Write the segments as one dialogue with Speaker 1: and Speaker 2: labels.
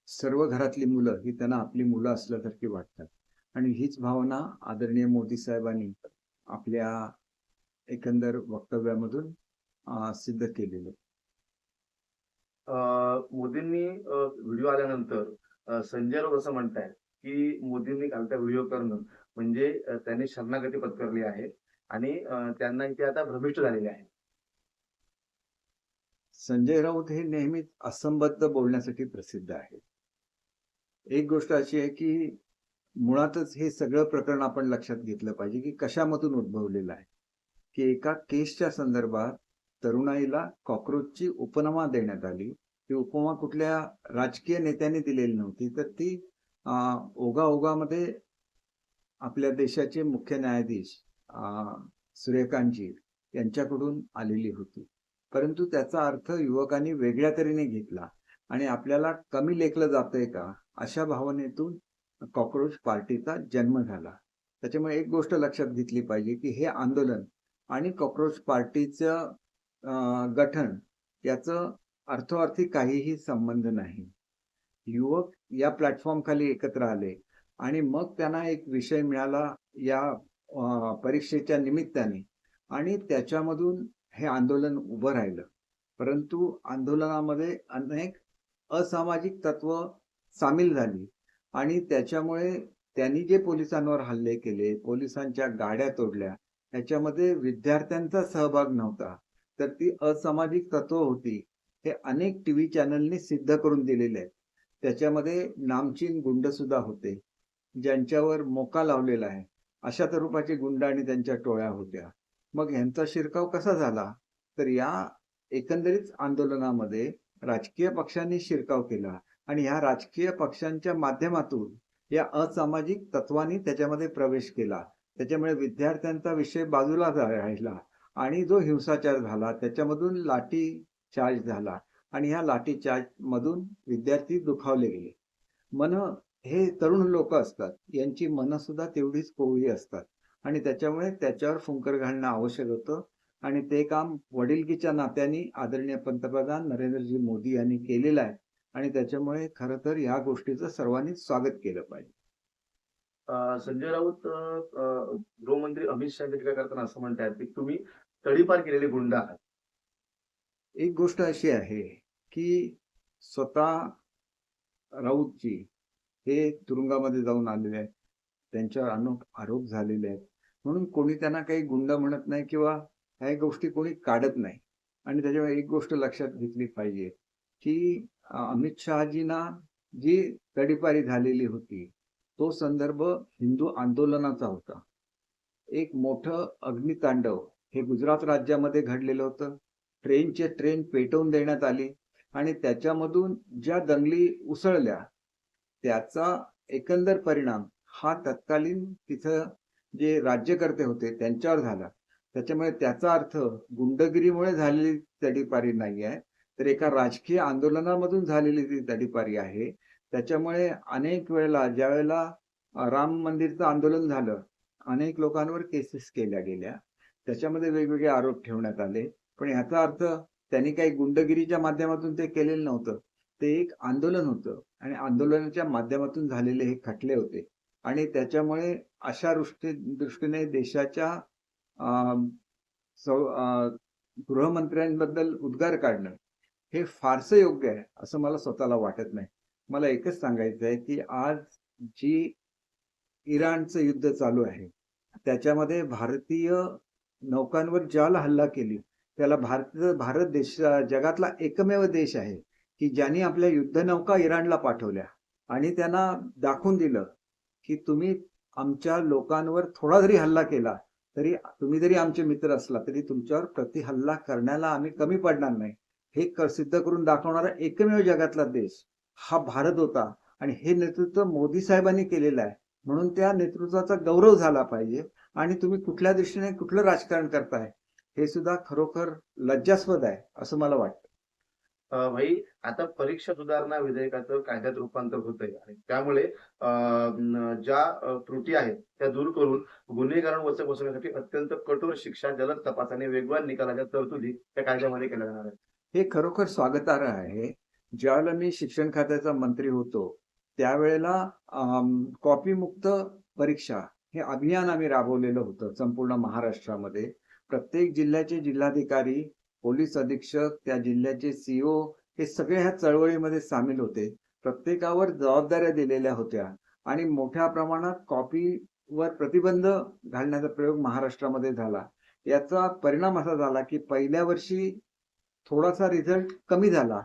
Speaker 1: सर्व घरातली मुलं ही त्यांना आपली मुलं असल्यासारखी वाटतात आणि हीच भावना आदरणीय मोदी साहेबांनी आपल्या एकंदर वक्तव्यामधून सिद्ध केलेली आहे.
Speaker 2: मोदींनी व्हिडिओ आल्यानंतर संजय राऊत असं म्हणतायत, की मोदींनी कालचा व्हिडिओ करणं म्हणजे त्यांनी शरणागती पत्करली आहे आणि त्यांना इथे आता भ्रमिष्ट झालेले आहे.
Speaker 1: संजय राऊत हे नेहमीच असंबद्ध बोलण्यासाठी प्रसिद्ध आहे. एक गोष्ट अशी आहे की मुळातच हे सगळं प्रकरण आपण लक्षात घेतलं पाहिजे की कशामधून उद्भवलेलं आहे, की एका केसच्या संदर्भात तरुणाईला कॉक्रोचची उपमा देण्यात आली. ती उपमा कुठल्या राजकीय नेत्याने दिलेली नव्हती, तर ती ओघाओघामध्ये आपल्या देशाचे मुख्य न्यायाधीश सूर्यकांतजी यांच्याकडून आलेली होती. परंतु त्याचा अर्थ युवकांनी वेगळ्या तऱ्हेने घेतला आणि आपल्याला कमी लेखलं जातंय का अशा भावनेतून कॉक्रोच पार्टीचा जन्म झाला. त्याच्यामुळे एक गोष्ट लक्षात घेतली पाहिजे की हे आंदोलन आणि कॉक्रोच पार्टीचं गठन याचं अर्थोअर्थी काहीही संबंध नाही. युवक या प्लॅटफॉर्म खाली एकत्र आले आणि मग त्यांना एक विषय मिळाला या परीक्षेच्या निमित्ताने आणि त्याच्यामधून हे आंदोलन उभं राहिलं. परंतु आंदोलनामध्ये अनेक असामाजिक तत्व सामील झाली आणि त्याच्यामुळे त्यांनी जे पोलिसांवर हल्ले केले, पोलिसांच्या गाड्या तोडल्या, त्याच्यामध्ये विद्यार्थ्यांचा सहभाग नव्हता. तर ती असामाजिक तत्व होती. हे अनेक टीव्ही चॅनलनी सिद्ध करून दिलेले आहेत. त्याच्यामध्ये नामचीन गुंड सुद्धा होते, ज्यांच्यावर मोका लावलेला आहे. अशा स्वरूपाचे गुंड आणि त्यांच्या टोळ्या होत्या. मग ह्यांचा शिरकाव कसा झाला? तर या एकंदरीत आंदोलनामध्ये राजकीय पक्षांनी शिरकाव केला आणि ह्या राजकीय पक्षांच्या माध्यमातून या असामाजिक तत्वांनी त्याच्यामध्ये प्रवेश केला. त्याच्यामुळे विद्यार्थ्यांचा विषय बाजूला राहिला आणि जो हिंसाचार झाला त्याच्यामधून लाठी चार्ज झाला आणि ह्या लाठी चार्ज मधून विद्यार्थी दुखावले गेले. मन हे तरुण लोक असतात, यांची मन सुद्धा तेवढीच कोवळी असतात आणि त्याच्यामुळे त्याच्यावर फुंकर घालणं आवश्यक होतं आणि ते काम वडिलकीच्या नात्याने आदरणीय पंतप्रधान नरेंद्रजी मोदी यांनी केलेलं आहे आणि त्याच्यामुळे खरं तर या गोष्टीचं सर्वांनीच स्वागत केलं पाहिजे.
Speaker 2: संजय राऊत गृहमंत्री अमित शहा टीका करताना असं म्हणतायत, की तुम्ही तडीपार केलेले गुंड आहात.
Speaker 1: एक गोष्ट अशी आहे की स्वतः राऊतजी हे तुरुंगामध्ये जाऊन आलेले आहेत, त्यांच्यावर अनेक आरोप झालेले आहेत, म्हणून कोणी त्यांना काही गुंड म्हणत नाही किंवा ह्या गोष्टी कोणी काढत नाही. आणि त्याच्यामुळे एक गोष्ट लक्षात घेतली पाहिजे की अमित शहाजींना जी तडीपारी झालेली होती तो संदर्भ हिंदू आंदोलनाचा होता. एक मोठं अग्नितांडव हे गुजरात राज्यामध्ये घडलेलं होतं. ट्रेन पेटवून देण्यात आली आणि त्याच्यामधून ज्या दंगली उसळल्या त्याचा एकंदर परिणाम हा तत्कालीन तिथं जे राज्यकर्ते होते त्यांच्यावर झाला. त्याच्यामुळे त्याचा अर्थ गुंडगिरीमुळे झालेली तडीपारी नाही आहे, तर एका राजकीय आंदोलनामधून झालेली ती तडीपारी आहे. त्याच्यामुळे अनेक वेळेला ज्यावेळेला राम मंदिरचं आंदोलन झालं, अनेक लोकांवर केसेस केल्या गेल्या. त्याच्यामध्ये वेगवेगळे आरोप ठेवण्यात आले. पण याचा अर्थ त्यांनी काही गुंडगिरीच्या माध्यमातून ते केलेलं नव्हतं. ते एक आंदोलन होतं आणि आंदोलनाच्या माध्यमातून झालेले हे खटले होते आणि त्याच्यामुळे अशा दृष्टीने देशाच्या गृहमंत्र्यांबद्दल उद्गार काढणं हे फारसं योग्य आहे असं मला स्वतःला वाटत नाही. मला एकच सांगायचं आहे की आज जी इराणचं युद्ध चालू आहे त्याच्यामध्ये भारतीय नौकांवर ज्याला हल्ला केली त्याला भारत देश जगातला एकमेव देश आहे की ज्यांनी आपल्या युद्धनौका इराणला पाठवल्या आणि त्यांना दाखवून दिलं की तुम्ही आमच्या लोकांवर थोडा जरी हल्ला केला तरी तुम्ही जरी आमचे मित्र असला तरी तुमच्यावर प्रतिहल्ला करण्याला आम्ही कमी पडणार नाही. हे सिद्ध करून दाखवणारा एकमेव जगातला देश हा भारत होता आणि हे नेतृत्व मोदी साहेबांनी केलेलं आहे. म्हणून त्या नेतृत्वाचा गौरव झाला पाहिजे आणि तुम्ही कुठल्या दृष्टीने कुठलं राजकारण करताय हे सुद्धा खरोखर लज्जास्पद आहे असं मला वाटतं.
Speaker 2: भाई आता परीक्षा सुधारणा विधेयकाचं कायद्यात रूपांतर होतंय आणि त्यामुळे ज्या त्रुटी आहेत त्या दूर करून गुन्हेगारांवर वचक बसवण्यासाठी अत्यंत कठोर शिक्षा, जलद तपास आणि वेगवान निकालाच्या तरतुदी त्या कायद्यामध्ये केल्या जाणार आहेत.
Speaker 1: हे खरोखर स्वागतार्ह आहे ज्यावेळेला मी शिक्षण खात्याचा मंत्री होतो, त्यावेळेला कॉपीमुक्त परीक्षा हे अभियान आम्ही राबवलेलं होतं संपूर्ण महाराष्ट्रामध्ये. प्रत्येक जिल्ह्याचे जिल्हाधिकारी, पोलीस अधीक्षक, त्या जिल्ह्याचे सीओ हे सगळे ह्या चळवळीमध्ये सामील होते. प्रत्येकावर जबाबदाऱ्या दिलेल्या होत्या आणि मोठ्या प्रमाणात कॉपीवर प्रतिबंध घालण्याचा प्रयोग महाराष्ट्रामध्ये झाला. याचा परिणाम असा झाला, की पहिल्या वर्षी थोडासा रिझल्ट कमी झाला.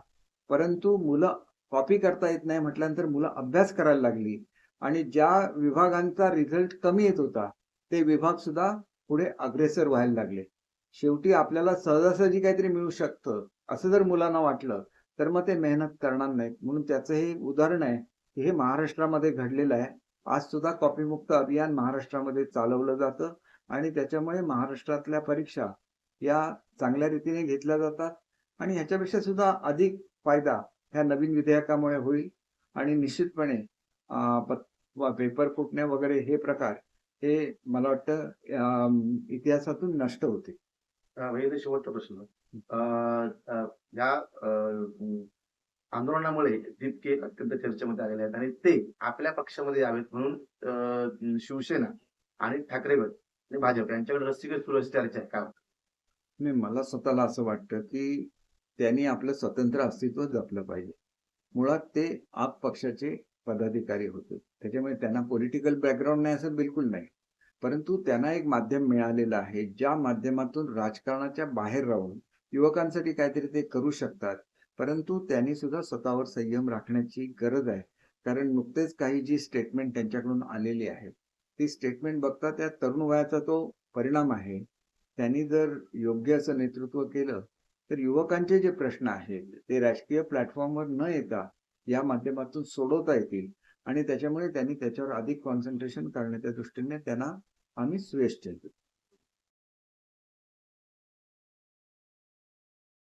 Speaker 1: परंतु मुलं कॉपी करता येत नाही म्हटल्यानंतर मुलं अभ्यास करायला लागली आणि ज्या विभागांचा रिझल्ट कमी येत होता, ते विभाग सुद्धा पुढे अग्रेसर व्हायला लागले. शेवटी आपल्याला सहजासहजी काहीतरी मिळू शकतं, असं जर मुलांना वाटलं, तर मग ते मेहनत करणार नाहीत. म्हणून त्याचं हे उदाहरण आहे, की हे महाराष्ट्रामध्ये घडलेलं आहे. आज सुद्धा कॉपीमुक्त अभियान महाराष्ट्रामध्ये चालवलं जातं आणि त्याच्यामुळे महाराष्ट्रातल्या परीक्षा या चांगल्या रीतीने घेतल्या जातात आणि ह्याच्यापेक्षा सुद्धा अधिक फायदा ह्या नवीन विधेयकामुळे होईल आणि निश्चितपणे पेपर फुटणे वगैरे हे प्रकार हे मला वाटतं इतिहासातून नष्ट होतील.
Speaker 2: म्हणजे इथे शेवटचा प्रश्न. अ, अ, या आंदोलनामुळे जितके अत्यंत चर्चेमध्ये आलेले आहेत आणि ते आपल्या पक्षामध्ये यावेत म्हणून शिवसेना आणि ठाकरे गट आणि भाजप यांच्याकडे रस्सीखेच सुरू अशी चर्चा आहे. काय वाटतं?
Speaker 1: नाही, मला स्वतःला असं वाटतं, की त्यांनी आपलं स्वतंत्र अस्तित्व जपलं पाहिजे. मुळात ते आप पक्षाचे पदाधिकारी होते. त्याच्यामुळे त्यांना पॉलिटिकल बॅकग्राऊंड नाही असं बिलकुल नाही. परंतु त्यांना एक माध्यम मिळालेलं आहे, ज्या माध्यमातून राजकारणाच्या बाहेर राहून युवकांसाठी काहीतरी ते करू शकतात. परंतु त्यांनी सुद्धा स्वतःवर संयम राखण्याची गरज आहे. कारण नुकतेच काही जी स्टेटमेंट त्यांच्याकडून आलेली आहे, ती स्टेटमेंट बघता त्या तरुण वयाचा तो परिणाम आहे. त्यांनी जर योग्य असं नेतृत्व केलं, तर युवकांचे जे प्रश्न आहेत, ते राजकीय प्लॅटफॉर्मवर न येता या माध्यमातून सोडवता येतील आणि त्याच्यामुळे त्यांनी त्याच्यावर अधिक कॉन्सन्ट्रेशन करण्याच्या दृष्टीने त्यांना आम्ही सुयश ठेवतो.